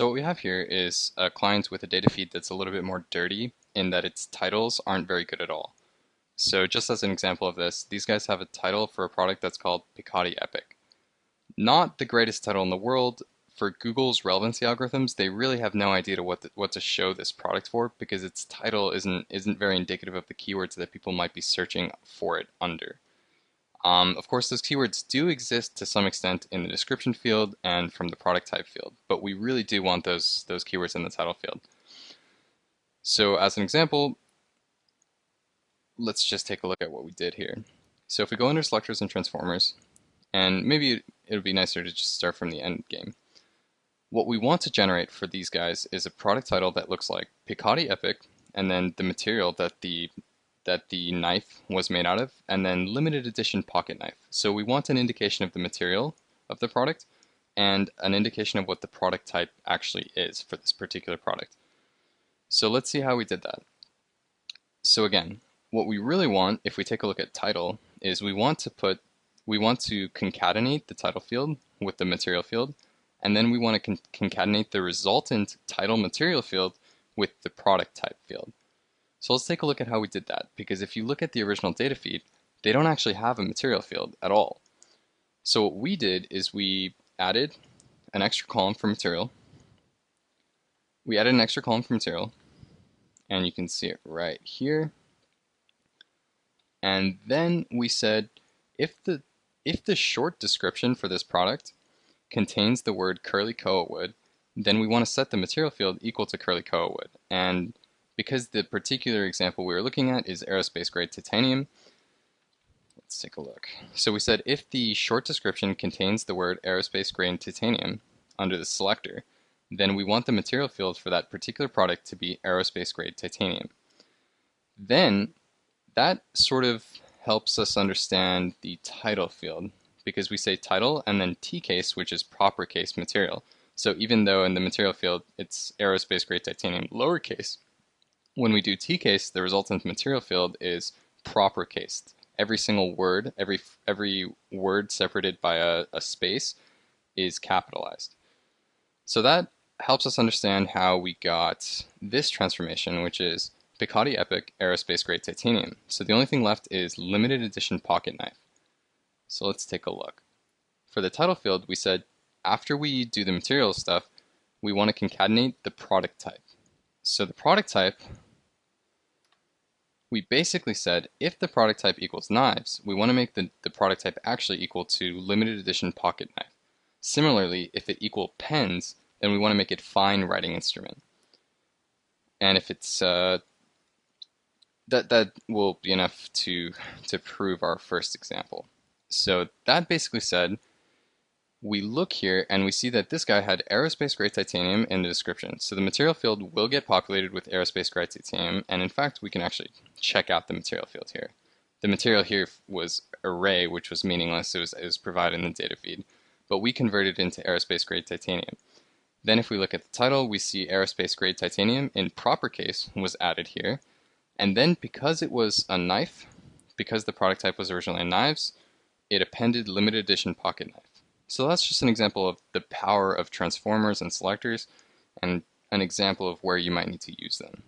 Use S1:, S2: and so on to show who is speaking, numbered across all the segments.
S1: So what we have here is a client with a data feed that's a little bit more dirty in that its titles aren't very good at all. So just as an example of this, these guys have a title for a product that's called Picotti Epic. Not the greatest title in the world. For Google's relevancy algorithms, they really have no idea what to show this product for because its title isn't very indicative of the keywords that people might be searching for it under. Of course, those keywords do exist to some extent in the description field and from the product type field, but we really do want those keywords in the title field. So as an example, let's just take a look at what we did here. So if we go under selectors and transformers, and maybe it would be nicer to just start from the end game. What we want to generate for these guys is a product title that looks like Picotti Epic, and then the material that the knife was made out of, and then limited edition pocket knife. So we want an indication of the material of the product and an indication of what the product type actually is for this particular product. So let's see how we did that. So again, what we really want, if we take a look at title, is we want to concatenate the title field with the material field, and then we want to concatenate the resultant title material field with the product type field. So let's take a look at how we did that, because if you look at the original data feed, they don't actually have a material field at all. So what we did is we added an extra column for material. And you can see it right here. And then we said if the short description for this product contains the word curly koa wood, then we want to set the material field equal to curly koa wood. And because the particular example we were looking at is aerospace grade titanium, let's take a look. So we said if the short description contains the word aerospace grade titanium under the selector, then we want the material field for that particular product to be aerospace grade titanium. Then that sort of helps us understand the title field, because we say title and then T case, which is proper case material. So even though in the material field it's aerospace grade titanium lowercase, when we do T case, the resultant material field is proper cased. Every single word, every word separated by a space is capitalized. So that helps us understand how we got this transformation, which is Picotti Epic aerospace grade titanium. So the only thing left is limited edition pocket knife. So let's take a look. For the title field, we said after we do the material stuff, we want to concatenate the product type. So the product type, we basically said if the product type equals knives, we want to make the product type actually equal to limited edition pocket knife. Similarly, if it equals pens, then we want to make it fine writing instrument. And if it's that will be enough to prove our first example. So that basically said, we look here and we see that this guy had aerospace grade titanium in the description. So the material field will get populated with aerospace grade titanium, and in fact we can actually check out the material field here. The material here was array, which was meaningless. It was provided in the data feed, but we converted it into aerospace grade titanium. Then if we look at the title, we see aerospace grade titanium in proper case was added here. And then because it was a knife, because the product type was originally knives, it appended limited edition pocket knife. So that's just an example of the power of transformers and selectors, and an example of where you might need to use them.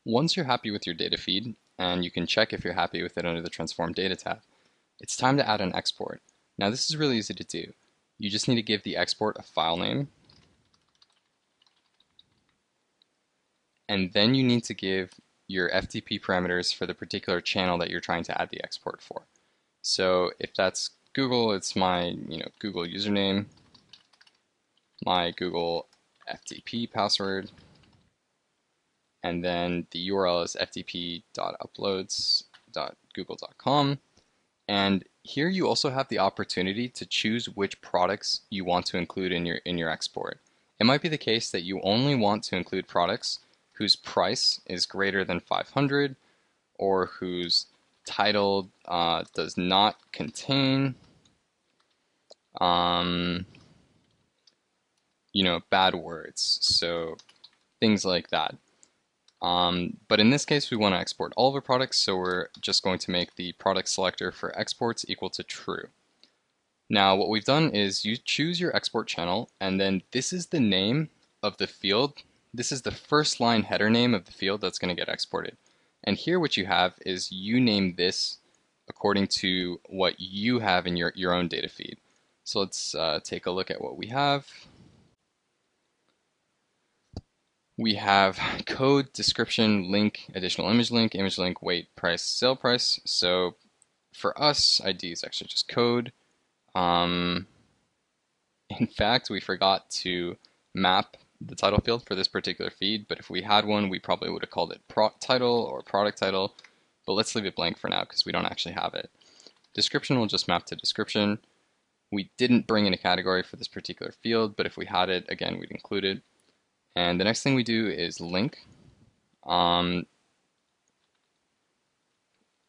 S1: Once you're happy with your data feed, and you can check if you're happy with it under the Transform Data tab, it's time to add an export. Now this is really easy to do. You just need to give the export a file name, and then you need to give your FTP parameters for the particular channel that you're trying to add the export for. So if that's Google, it's my Google username, my Google FTP password, and then the URL is ftp.uploads.google.com. And here you also have the opportunity to choose which products you want to include in your export. It might be the case that you only want to include products whose price is greater than 500, or whose title does not contain bad words, so things like that. But in this case, we want to export all of our products, so we're just going to make the product selector for exports equal to true. Now, what we've done is you choose your export channel, and then this is the name of the field. This is the first line header name of the field that's going to get exported. And here what you have is you name this according to what you have in your own data feed. So let's take a look at what we have. We have code, description, link, additional image link, weight, price, sale price. So for us, ID is actually just code. In fact, we forgot to map the title field for this particular feed, but if we had one, we probably would have called it title or product title, but let's leave it blank for now because we don't actually have it. Description will just map to description. We didn't bring in a category for this particular field, but if we had it, again, we'd include it. And the next thing we do is link.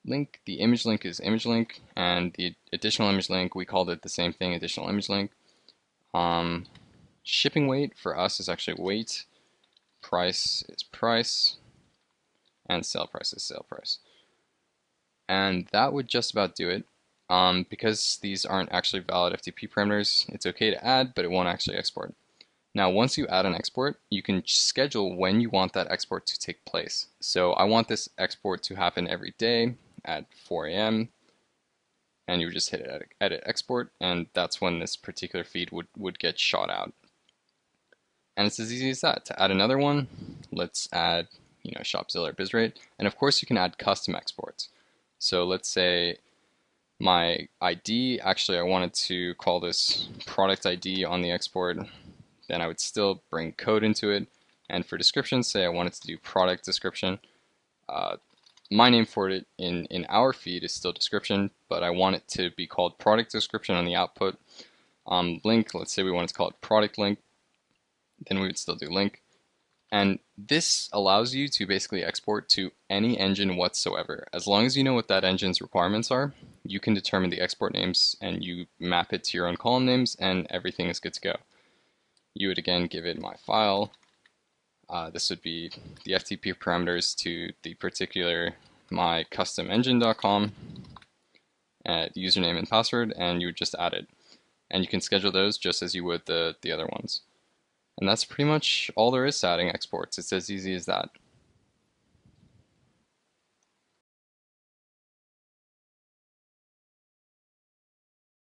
S1: Link, the image link is image link, and the additional image link, we called it the same thing, additional image link. Shipping weight for us is actually weight, price is price, and sale price is sale price. And that would just about do it. Because these aren't actually valid FTP parameters, it's okay to add, but it won't actually export. Now, once you add an export, you can schedule when you want that export to take place. So I want this export to happen every day at 4 a.m. and you would just hit edit export, and that's when this particular feed would get shot out. And it's as easy as that. To add another one, let's add Shopzilla or BizRate, and of course you can add custom exports. So let's say my ID, actually I wanted to call this product ID on the export, then I would still bring code into it. And for description, say I wanted to do product description. My name for it in our feed is still description, but I want it to be called product description on the output. Link, let's say we wanted to call it product link, then we would still do link. And this allows you to basically export to any engine whatsoever. As long as you know what that engine's requirements are, you can determine the export names and you map it to your own column names and everything is good to go. You would again give it my file. This would be the FTP parameters to the particular my custom engine.com, username and password, and you would just add it. And you can schedule those just as you would the other ones. And that's pretty much all there is to adding exports. It's as easy as that.